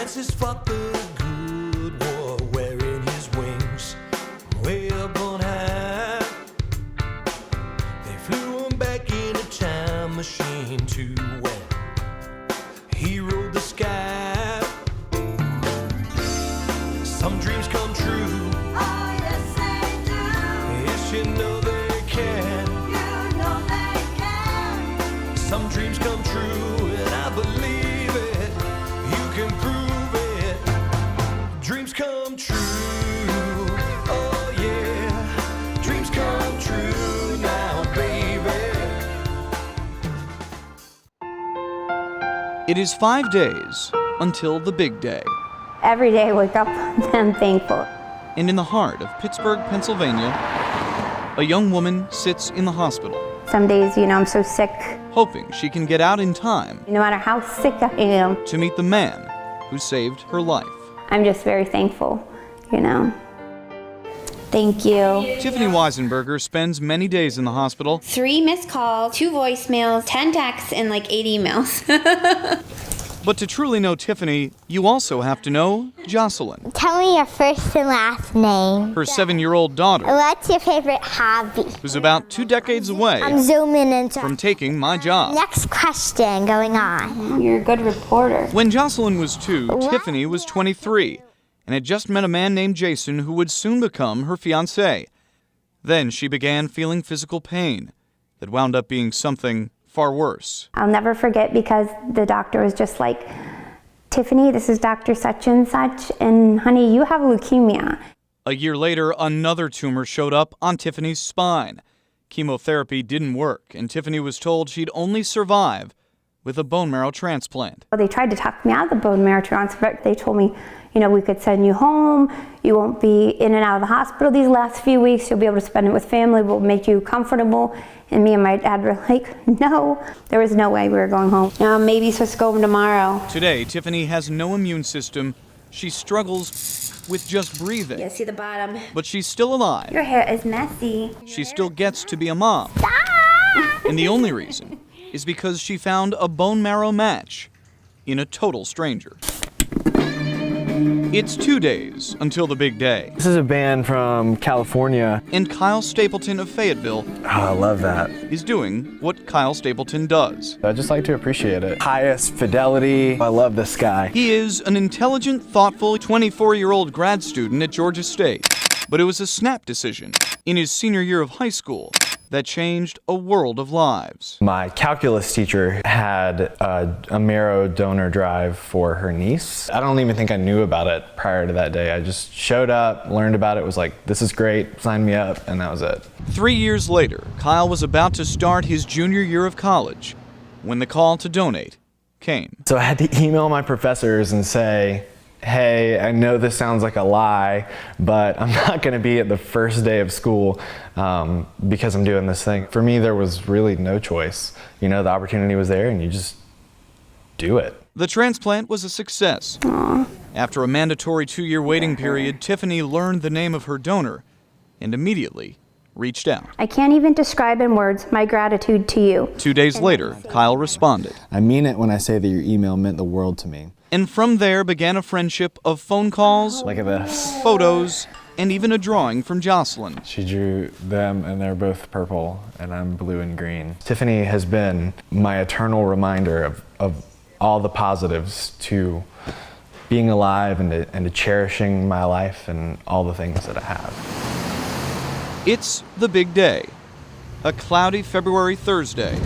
Francis fought the good war wearing his wings way up on high. They flew him back in a time machine to when he ruled the sky. Some dreams come true. Oh, yes, they do. Yes, you know they can. You know they can. Some dreams come true, and I believe it. You can prove it. Dreams come true. Oh yeah, dreams come true now, baby. It is 5 days until the big day. Every day I wake up and I'm thankful. And in the heart of Pittsburgh, Pennsylvania, a young woman sits in the hospital, Some days, I'm so sick. hoping she can get out in time No matter how sick I am, to meet the man who saved her life. I'm just very thankful, Thank you. Tiffany Weisenberger spends many days in the hospital, 3 missed calls, 2 voicemails, 10 texts, and like 8 emails. but to truly know Tiffany, you also have to know Jocelyn, Tell me your first and last name. her 7-year-old daughter, What's your favorite hobby? who's about 2 decades away I'm zooming into from taking my job. next question going on. You're a good reporter. When Jocelyn was 2, Tiffany was 23, and had just met a man named Jason who would soon become her fiancé. Then she began feeling physical pain that wound up being something far worse. I'll never forget because the doctor was just like, Tiffany, this is Dr. Such and Such, and honey, you have leukemia. A year later, another tumor showed up on Tiffany's spine. Chemotherapy didn't work, and Tiffany was told she'd only survive with a bone marrow transplant. They tried to talk me out of the bone marrow transplant. They told me, we could send you home. You won't be in and out of the hospital these last few weeks. You'll be able to spend it with family. We'll make you comfortable. And me and my dad were like, no, there was no way we were going home. Maybe supposed to go home tomorrow. Today, Tiffany has no immune system. She struggles with just breathing. Yeah, see the bottom. But she's still alive. Your hair is messy. She still gets to be a mom. And the only reason is because she found a bone marrow match in a total stranger. It's 2 days until the big day. This is a band from California. And Kyle Stapleton of Fayetteville I love that. is doing what Kyle Stapleton does. I just like to appreciate it. Highest fidelity. I love this guy. He is an intelligent, thoughtful 24-year-old grad student at Georgia State. But it was a snap decision in his senior year of high school that changed a world of lives. My calculus teacher had a marrow donor drive for her niece. I don't even think I knew about it prior to that day. I just showed up, learned about it, was like, this is great, sign me up, and that was it. 3 years later, Kyle was about to start his junior year of college when the call to donate came. So I had to email my professors and say, hey, I know this sounds like a lie, but I'm not going to be at the first day of school because I'm doing this thing. For me, there was really no choice. The opportunity was there and you just do it. The transplant was a success. After a mandatory 2-year waiting period, Tiffany learned the name of her donor and immediately reached out. I can't even describe in words my gratitude to you. 2 days later, Kyle responded. I mean it when I say that your email meant the world to me. And from there began a friendship of phone calls, Look at this. photos, and even a drawing from Jocelyn. She drew them and they're both purple and I'm blue and green. Tiffany has been my eternal reminder of all the positives to being alive and to cherishing my life and all the things that I have. It's the big day, a cloudy February Thursday.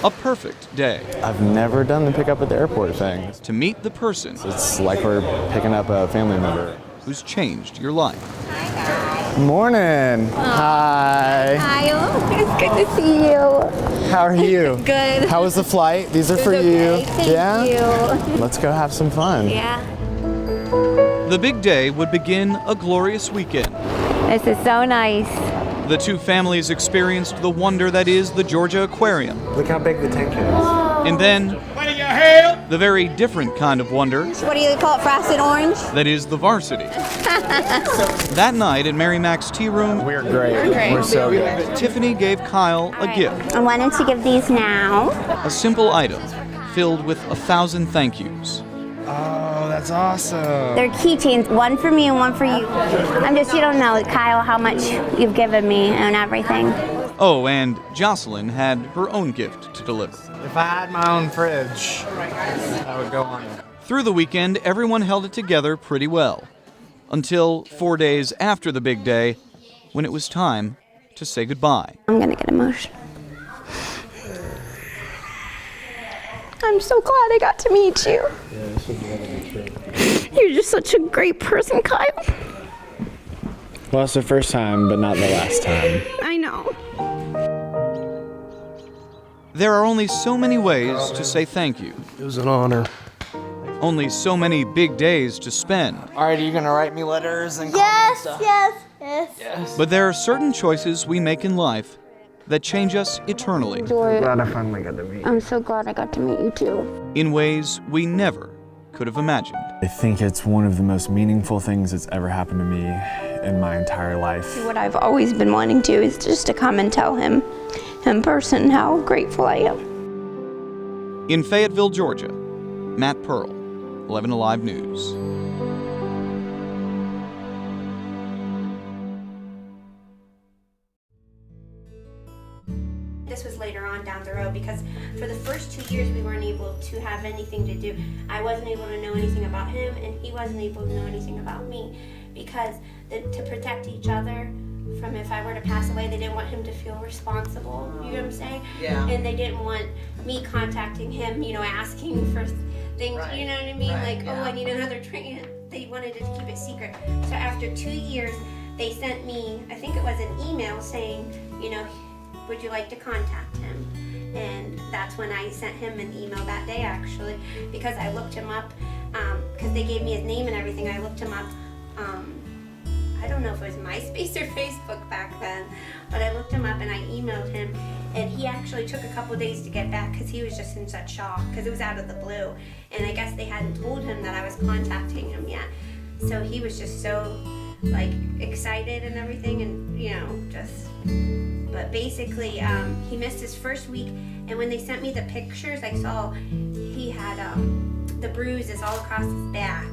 A perfect day I've never done the pick up at the airport thing. to meet the person It's like we're picking up a family member. who's changed your life. Morning. Hi. Hi, it's good to see you. How are you? Good. How was the flight? These are for okay. you. Thank yeah? you. Let's go have some fun. Yeah. The big day would begin a glorious weekend. This is so nice. The two families experienced the wonder that is the Georgia Aquarium. Look how big the tank is. And then, the very different kind of wonder What do you call it, frosted orange? that is the varsity. That night at Mary Mac's Tea Room, We're great. We're so good. Tiffany gave Kyle a gift, I wanted to give these now. a simple item filled with 1,000 thank yous. That's awesome. They're keychains, one for me and one for you. You don't know, Kyle, how much you've given me and everything. Oh, and Jocelyn had her own gift to deliver. If I had my own fridge, I would go on it. Through the weekend, everyone held it together pretty well. Until 4 days after the big day, when it was time to say goodbye. I'm gonna get emotional. I'm so glad I got to meet you. You're just such a great person, Kyle. Well, it's the first time, but not the last time. I know. There are only so many ways to say thank you. It was an honor. Only so many big days to spend. All right, are you gonna write me letters and Yes, yes. But there are certain choices we make in life that change us eternally Glad I finally got to meet you. I'm so glad I got to meet you too. in ways we never could have imagined. I think it's one of the most meaningful things that's ever happened to me in my entire life. What I've always been wanting to is just to come and tell him in person how grateful I am. In Fayetteville, Georgia, Matt Pearl, 11 Alive News. This was later on down the road because for the first 2 years we weren't able to have anything to do. I wasn't able to know anything about him and he wasn't able to know anything about me because to protect each other from if I were to pass away, they didn't want him to feel responsible, you know what I'm saying? Yeah. And they didn't want me contacting him, asking for things, you know what I mean? Right, Like, yeah. oh, I need another treatment. They wanted to keep it secret. So after 2 years, they sent me, I think it was an email saying, would you like to contact him? And that's when I sent him an email that day, actually, because I looked him up, because they gave me his name and everything. I looked him up, I don't know if it was MySpace or Facebook back then, but I looked him up and I emailed him, and he actually took a couple days to get back because he was just in such shock because it was out of the blue, and I guess they hadn't told him that I was contacting him yet. So he was just so excited and everything, and but basically he missed his first week, and when they sent me the pictures, I saw he had the bruises all across his back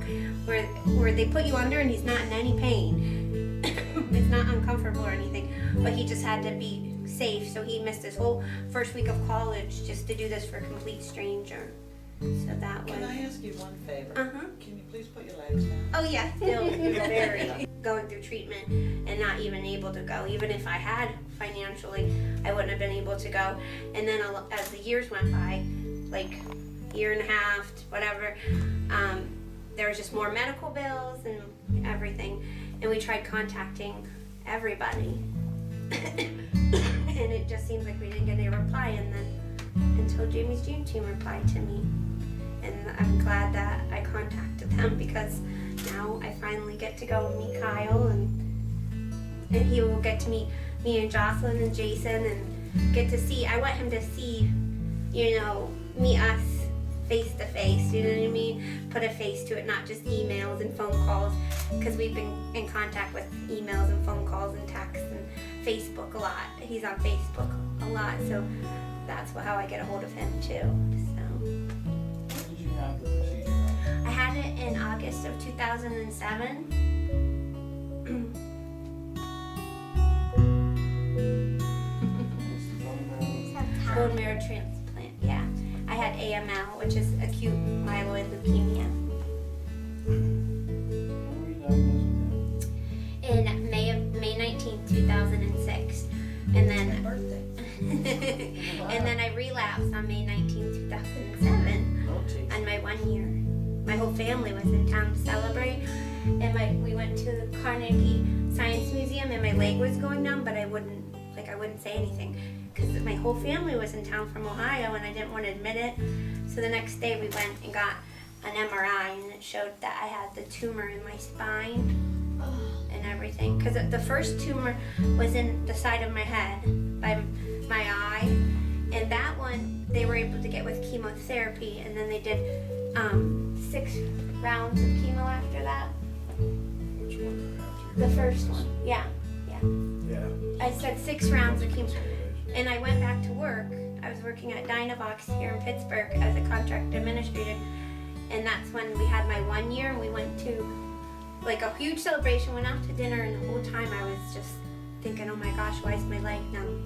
where they put you under and he's not in any pain. It's not uncomfortable or anything, but he just had to be safe, so he missed his whole first week of college just to do this for a complete stranger. So that was... Can I ask you one favor? Uh-huh. Can you please put your legs down? Oh yeah, still very going through treatment and not even able to go. Even if I had financially, I wouldn't have been able to go. And then as the years went by, year and a half, whatever, there was just more medical bills and everything. And we tried contacting everybody. And it just seems like we didn't get a reply. And then until Jamie's Dream Team replied to me. And I'm glad that I contacted them because now I finally get to go meet Kyle and he will get to meet me and Jocelyn and Jason and get to see, I want him to see, meet us face to face, you know what I mean? Put a face to it, not just emails and phone calls, because we've been in contact with emails and phone calls and texts and Facebook a lot. He's on Facebook a lot, so that's how I get a hold of him too. So. When did you have the procedure? I had it in August of 2007. Bone marrow transplant, yeah. I had AML, which is acute myeloid leukemia. When were you diagnosed with In May 19th, 2006. And that? then Birthday. and then I relapsed on May 19th, 2007 Oh, geez. on my 1 year. My whole family was in town to celebrate, and we went to the Carnegie Science Museum, and my leg was going numb, but I wouldn't say anything because my whole family was in town from Ohio, and I didn't want to admit it. So the next day we went and got an MRI, and it showed that I had the tumor in my spine and everything. Because the first tumor was in the side of my head by my eye, and that one they were able to get with chemotherapy, and then they did 6 rounds of chemo after that. Which one? The first one, yeah. Yeah. I said 6 rounds of chemo, and I went back to work. I was working at Dynavox here in Pittsburgh as a contract administrator, And that's when we had my 1 year, and we went to like a huge celebration, went out to dinner, and the whole time I was just thinking, oh my gosh, why is my leg numb?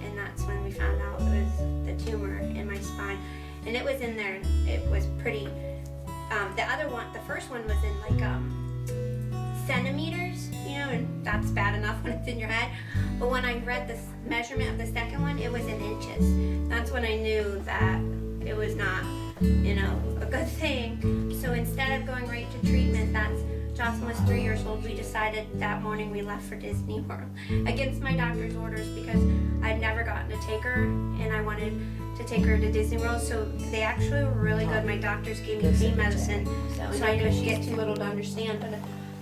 And that's when we found out it was the tumor in my spine. And it was in there, it was pretty, the first one was in like centimeters, you know, and that's bad enough when it's in your head. But when I read the measurement of the second one, it was in inches. That's when I knew that it was not, you know, a good thing. So instead of going right to treatment, Jocelyn was 3 years old, we decided that morning we left for Disney World. Against my doctor's orders, because I'd never gotten to take her, and I wanted to take her to Disney World, so they actually were really good. My doctors gave me pain medicine, so I know she'd get too little to understand, but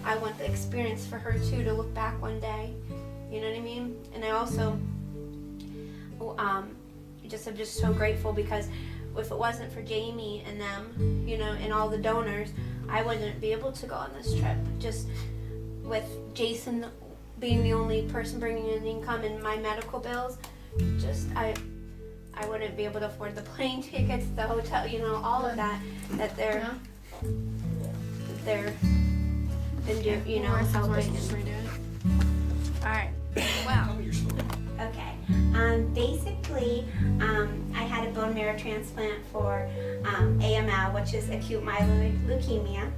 I want the experience for her too, to look back one day, you know what I mean? And I also I'm just so grateful, because if it wasn't for Jamie and them, you know, and all the donors, I wouldn't be able to go on this trip. Just with Jason being the only person bringing in income and my medical bills, I wouldn't be able to afford the plane tickets, the hotel, you know, all of that they're you know, helping. All right. Wow. Okay. Basically, I had a bone marrow transplant for AML, which is acute myeloid leukemia,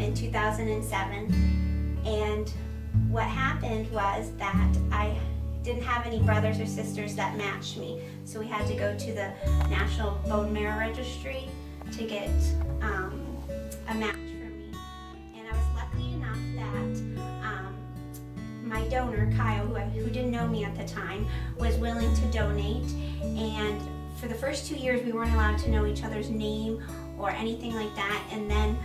in 2007. And what happened was that I didn't have any brothers or sisters that matched me. So we had to go to the National Bone Marrow Registry to get a match for me. And I was lucky enough that my donor, Kyle, who didn't know me at the time, was willing to donate. And for the first 2 years, we weren't allowed to know each other's name or anything like that. And then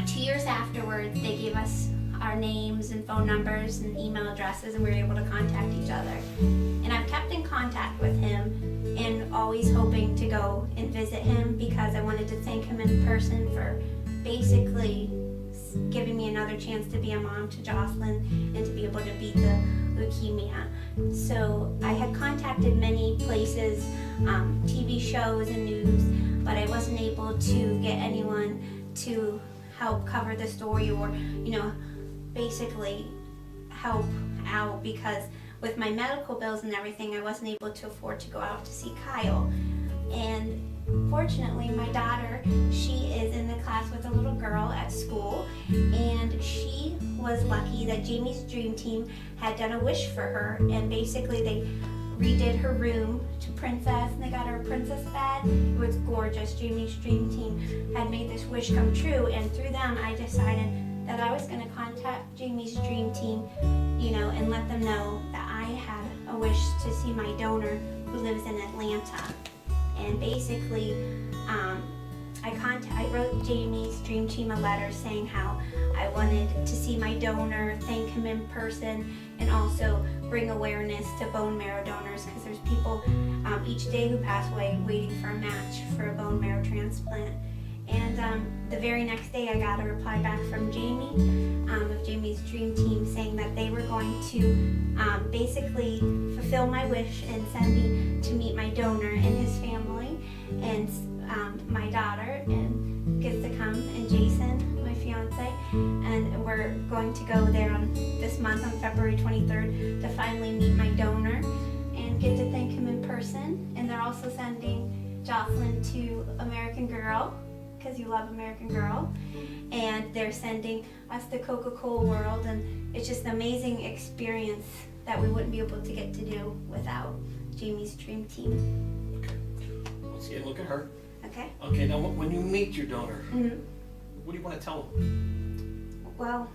2 years afterwards, they gave us our names and phone numbers and email addresses, and we were able to contact each other. And I've kept in contact with him, and always hoping to go and visit him, because I wanted to thank him in person for basically giving me another chance to be a mom to Jocelyn and to be able to beat the leukemia. So I had contacted many places, TV shows and news, but I wasn't able to get anyone to help cover the story, or, you know, basically help out, because with my medical bills and everything, I wasn't able to afford to go out to see Kyle. And fortunately, my daughter, she is in the class with a little girl at school, and she was lucky that Jamie's Dream Team had done a wish for her, and basically they redid her room to princess, and they got her a princess bed. It was gorgeous. Jamie's Dream Team had made this wish come true, and through them I decided that I was going to contact Jamie's Dream Team, you know, and let them know that I had a wish to see my donor who lives in Atlanta. And basically, I wrote Jamie's Dream Team a letter saying how I wanted to see my donor, thank him in person, and also bring awareness to bone marrow donors, because there's people each day who pass away waiting for a match for a bone marrow transplant. And the very next day, I got a reply back from Jamie, of Jamie's Dream Team, saying that they were going to basically fulfill my wish and send me to meet my donor and his family, and my daughter, and gets to come, and Jason, my fiance, and we're going to go there this month on February 23rd to finally meet my donor and get to thank him in person. And they're also sending Jocelyn to American Girl, because you love American Girl, and they're sending us to Coca-Cola World, and it's just an amazing experience that we wouldn't be able to get to do without Jamie's Dream Team. Okay. Let's see, look at her. Okay? Okay, now when you meet your donor, Mm-hmm. what do you want to tell them? Well,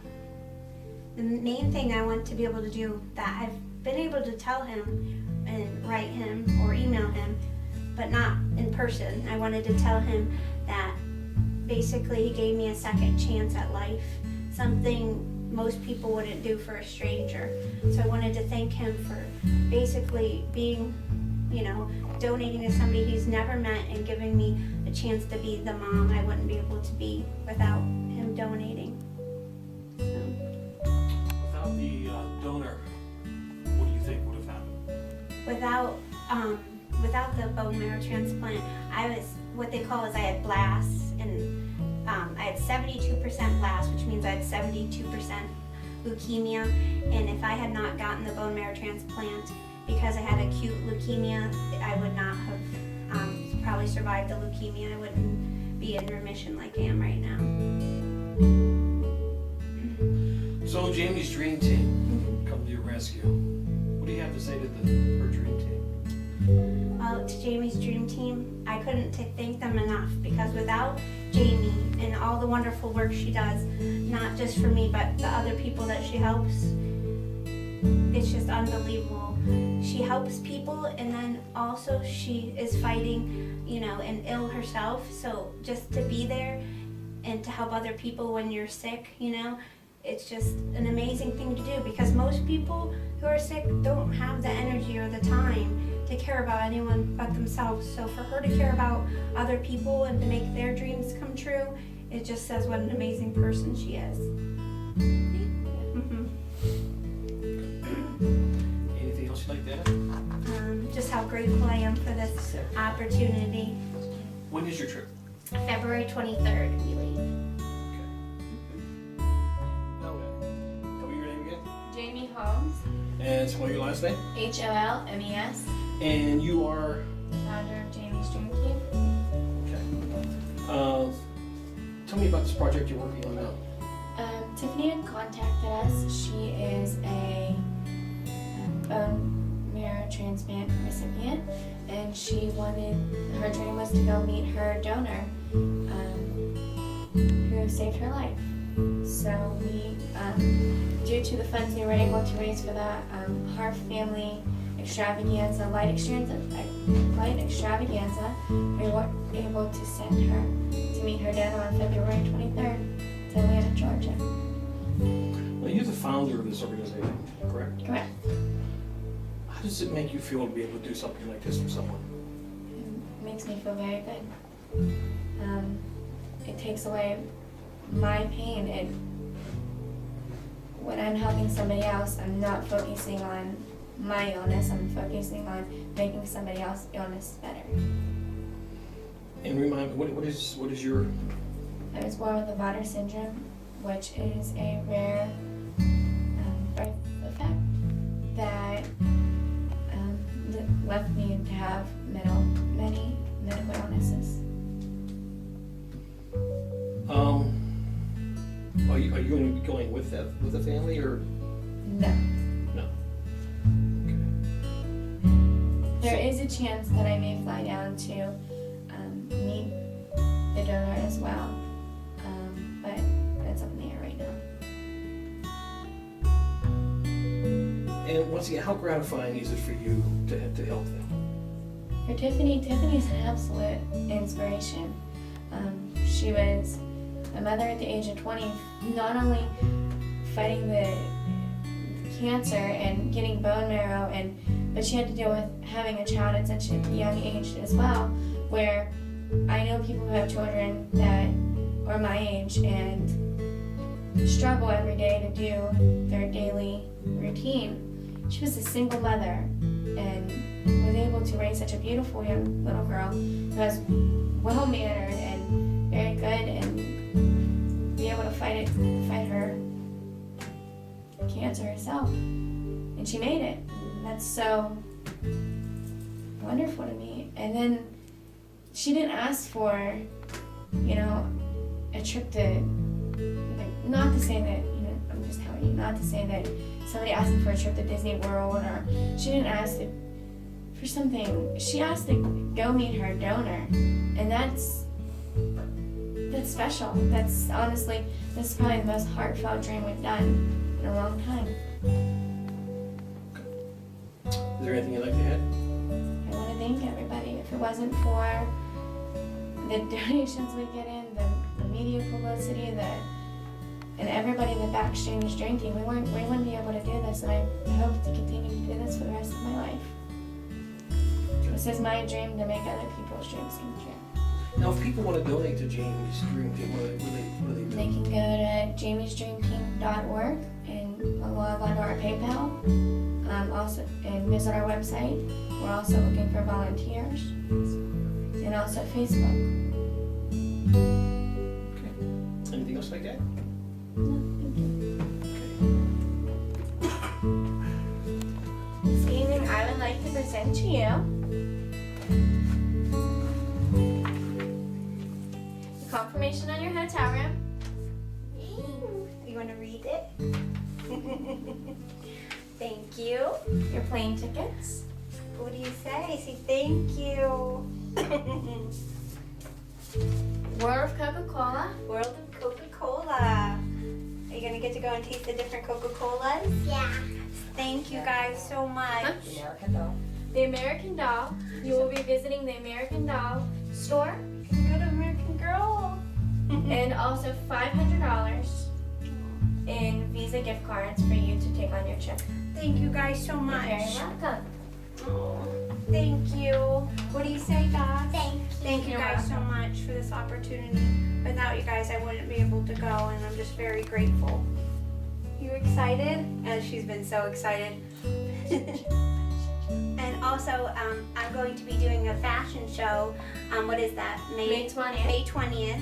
the main thing I want to be able to do that I've been able to tell him and write him or email him, but not in person. I wanted to tell him that basically he gave me a second chance at life, something most people wouldn't do for a stranger. So I wanted to thank him for basically being, you know, donating to somebody he's never met and giving me a chance to be the mom I wouldn't be able to be without him donating. Without the donor, what do you think would have happened? Without the bone marrow transplant, I was what they call is I had blasts, and I had 72% blast, which means I had 72% leukemia. And if I had not gotten the bone marrow transplant because I had acute leukemia, I would not have probably survived the leukemia. I wouldn't be in remission like I am right now. So Jamie's dream team come to your rescue. What do you have to say to her dream team? Well, to Jamie's dream team, I couldn't thank them enough, because without Jamie and all the wonderful work she does, not just for me, but the other people that she helps, it's just unbelievable. She helps people, and then also she is fighting, and ill herself. So just to be there and to help other people when you're sick, it's just an amazing thing to do, because most people who are sick don't have the energy or the time to care about anyone but themselves. So for her to care about other people and to make their dreams come true, it just says what an amazing person she is. Anything else you'd like to add? Just how grateful I am for this opportunity. When is your trip? February 23rd, we leave. Tell me your name again. Jamie Holmes, And spell your last name. HOLMES, And you are. founder of Jamie's Dream Team. Okay. Tell me about this project you're working on now. Tiffany had contacted us. She is a bone marrow transplant recipient, and her dream was to go meet her donor who saved her life. So we, due to the funds we were able to raise for the Heart Family Extravaganza, light extravaganza, we were able to send her to meet her donor on February 23rd to Atlanta, Georgia. Well, you're the founder of this organization, correct? Correct. How does it make you feel to be able to do something like this for someone? It makes me feel very good. It takes away my pain, and when I'm helping somebody else, I'm not focusing on my illness, I'm focusing on making somebody else's illness better. And remind me, what is your... I was born with the Walnut syndrome, which is a rare birth defect that left me to have many medical illnesses. Are you going to be going with the family, or? No. No. There is a chance that I may fly down to meet the donor as well, but that's up in the air right now. And once again, how gratifying is it for you to help them? For Tiffany's an absolute inspiration. She was a mother at the age of 20, not only fighting the cancer and getting bone marrow, but she had to deal with having a child at such a young age as well, where I know people who have children that are my age and struggle every day to do their daily routine. She was a single mother and was able to raise such a beautiful young little girl who was well-mannered and very good, and be able to fight her cancer herself. And she made it. And that's so wonderful to me. And then she didn't ask for, a trip to, not to say that, I'm just telling you, not to say that somebody asking for a trip to Disney World, or she didn't ask for something. She asked to go meet her donor. And that's special. That's honestly, this is probably the most heartfelt dream we've done in a long time. Is there anything you'd like to add? I want to thank everybody. If it wasn't for the donations we get in, the media publicity, and everybody that backs Jamie's Dream Team, we wouldn't be able to do this, and I hope to continue to do this for the rest of my life. This is my dream, to make other people's dreams come true. Now, if people want to donate to Jamie's Dream Team, what do they do? They can go to jamiesdreamteam.org and log onto our PayPal, also and visit our website. We're also looking for volunteers. and also Facebook. Okay. Anything else like that? This evening, I would like to present to you the confirmation on your hotel room, You want to read it? Thank you. your plane tickets, What do you say? Say thank you. World of Coca-Cola, World of Coca-Cola. Are you gonna get to go and taste the different Coca-Colas? Yeah. Thank you guys so much. the American Doll. You will be visiting the American Doll store, Go to American Girl. and also $500 in Visa gift cards for you to take on your trip. Thank you guys so You're much. very welcome. Oh, thank you. What do you say, Doc? Thank you. Thank you You're guys so welcome. much for this opportunity. Without you guys, I wouldn't be able to go, and I'm just very grateful. You excited? And she's been so excited. And also, I'm going to be doing a fashion show. What is that? May 20th. May 20th.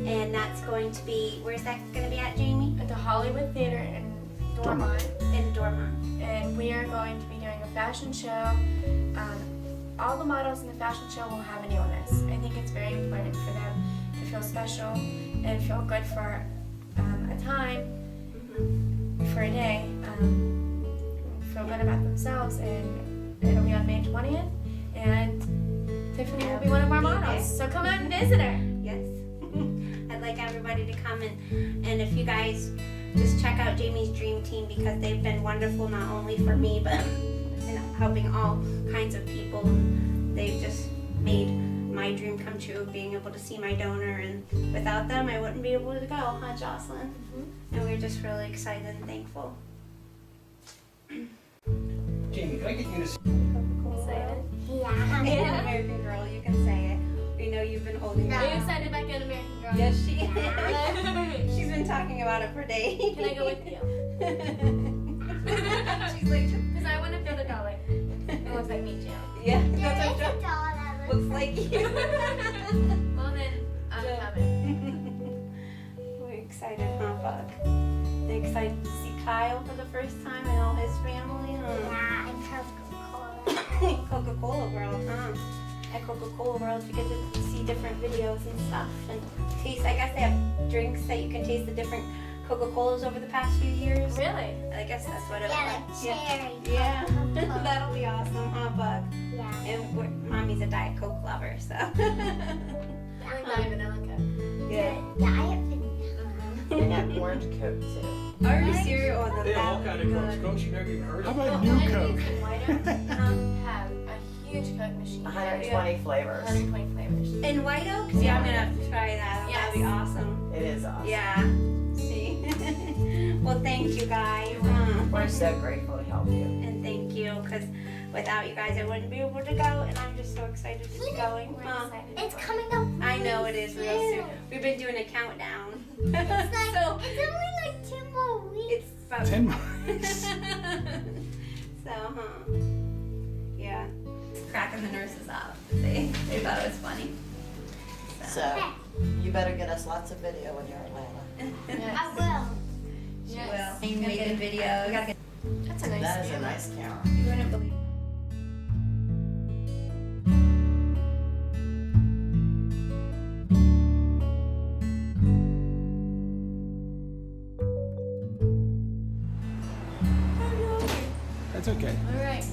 And that's going to be, where's that going to be at, Jamie? At the Hollywood Theater in Dormont. In Dormont. And we are going to be doing a fashion show. All the models in the fashion show will have an illness. I think it's very important for them to feel special and feel good for a time, for a day, feel good about themselves. And it'll be on May 20th. And Tiffany will be one of our models. So come out and visit her. Yes. I'd like everybody to come and if you guys just check out Jamie's Dream Team because they've been wonderful not only for me but helping all kinds of people. They've just made my dream come true of being able to see my donor, and without them I wouldn't be able to go, huh, Jocelyn? And we're just really excited and thankful. Jamie, can I get you to Say it. Yeah. Yeah. American Girl, you can say it. We know you've been holding Are you it. excited about getting American Girl? Yes, she is. She's been talking about it for days. Can I go with you? She's like, Because I want to feel the dollar. It looks like me too. yeah, There that's is what a doll that looks like you. Well then, I'm coming. We're excited, huh, Buck? They're excited to see Kyle for the first time and all his family, huh? Yeah, and Coca-Cola. Coca-Cola World, huh? At Coca-Cola World, you get to see different videos and stuff and taste. I guess they have drinks that you can taste the different Coca-Colas over the past few years. Really? I guess that's what it Yeah, was. like cherry. Yeah. Coca-Cola. That'll be awesome, huh, Buck? Yeah. And Mommy's a Diet Coke lover, so. I like that vanilla Coke. Yeah. Diet They have orange Coke too. Are you serious? Oh, They have all kind of Cokes. Cokes you never even heard How of. about Well, New Wendy's Coke? and White Oak have a huge Coke machine. 120 flavors. 120 flavors. In White Oak? Yeah, I'm gonna have to try that. Yes. That'd be awesome. It is awesome. Yeah. See? Well, thank you guys. We're so grateful to help you. And thank you, because without you guys, I wouldn't be able to go, and I'm just so excited to be going. We're Huh? excited. It's coming up. I know it is real soon. We've been doing a countdown. It's like, So, it's only like 2 more weeks. it's about 10 months. So, yeah. Cracking the nurses up. They thought it was funny. So, you better get us lots of video when you're in Atlanta. I will. She Yes. will. Making videos. That's a nice That is a camera. nice camera. You wouldn't believe. That's okay. All right.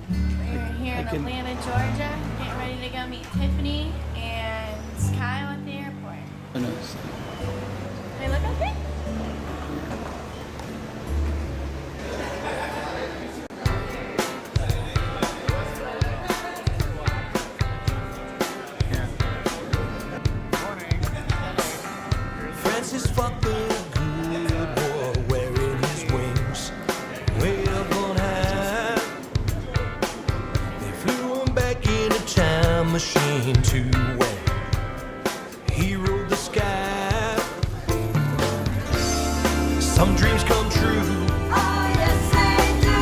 We're here in Atlanta, Georgia, getting ready to go meet Tiffany and Kyle at the airport. Hey, look up there. Francis fought the good war wearing his wings way up on high. They flew him back in a time machine to where he ruled the sky. Some dreams come true. Oh, yes, they do.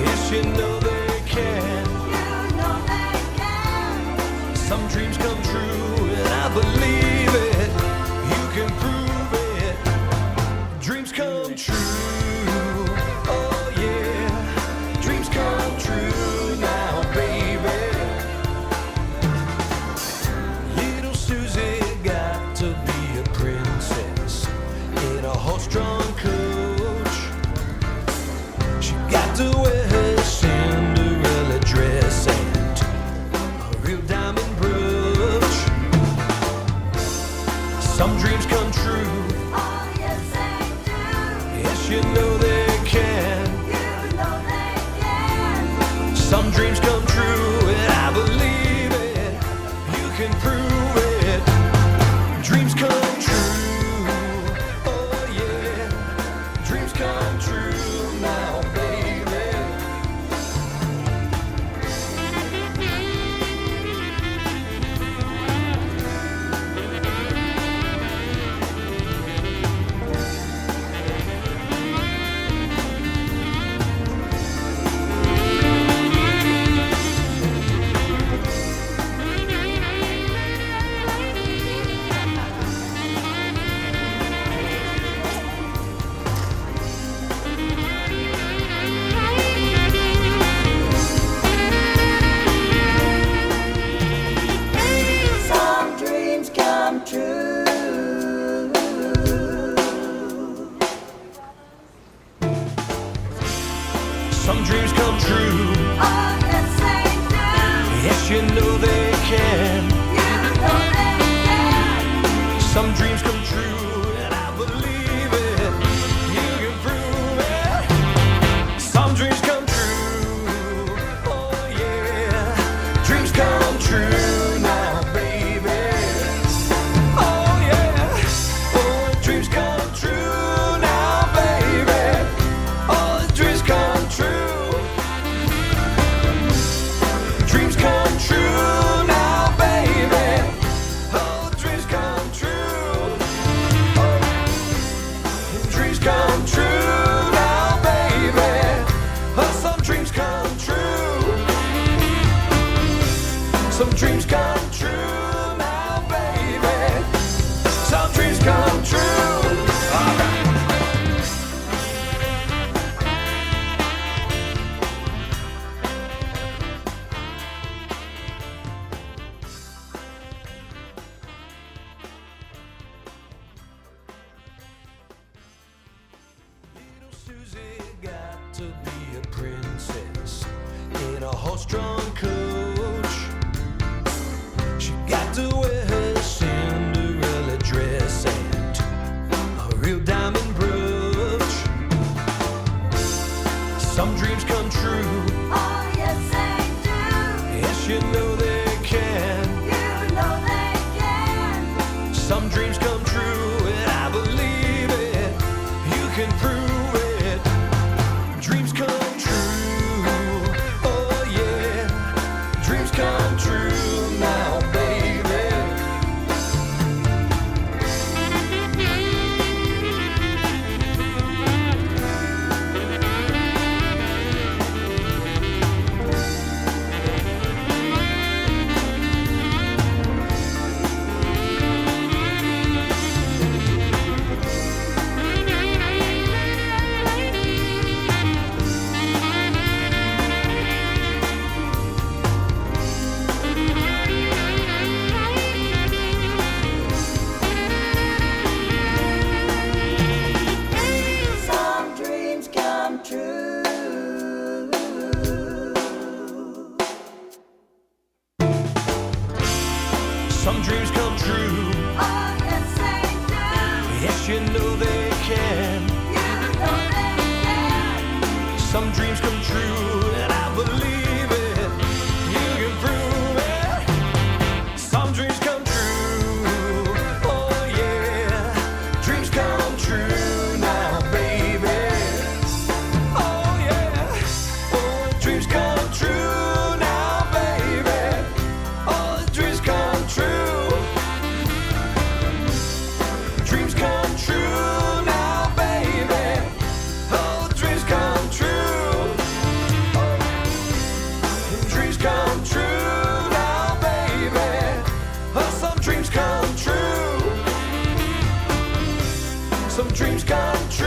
Yes, you know they can. You know they can. Some dreams come Some dreams come true. Oh, yes, they do. Yes, you know they can. You know they can. Some dreams come true, and I believe it. You can prove it. Some dreams come true. Oh, yeah. Dreams come true now, baby. Oh, yeah. Oh, dreams come true now, baby. Oh, dreams come true. Dreams come true now, baby. Oh, dreams come true. Oh, dreams come true now, baby. Oh, some dreams come true. Some dreams come true now, baby. Some dreams come true. All right. Little Susie got to be a princess in a horse-drawn coach. She got to wear her Cinderella dress and a real diamond brooch. Some dreams come true. Oh, yes, they do. Yes, you know they can. You know they can. Some dreams come true, and I believe it. You can prove it. Dreams come true. Oh, yeah. Dreams come true now, baby. Some dreams come true. Some dreams come true. Oh, yes, they do. Yes, you know they can. You know they can. Some dreams come true, and I believe it. You can prove it. Some dreams come true. Oh, yeah. Dreams come true now, baby. Oh, yeah. Oh, dreams come true now, baby. Oh, dreams come true. Dreams come true now, baby. Oh, dreams come true. Dreams come true now, baby. Oh, some dreams come true. Some dreams come true.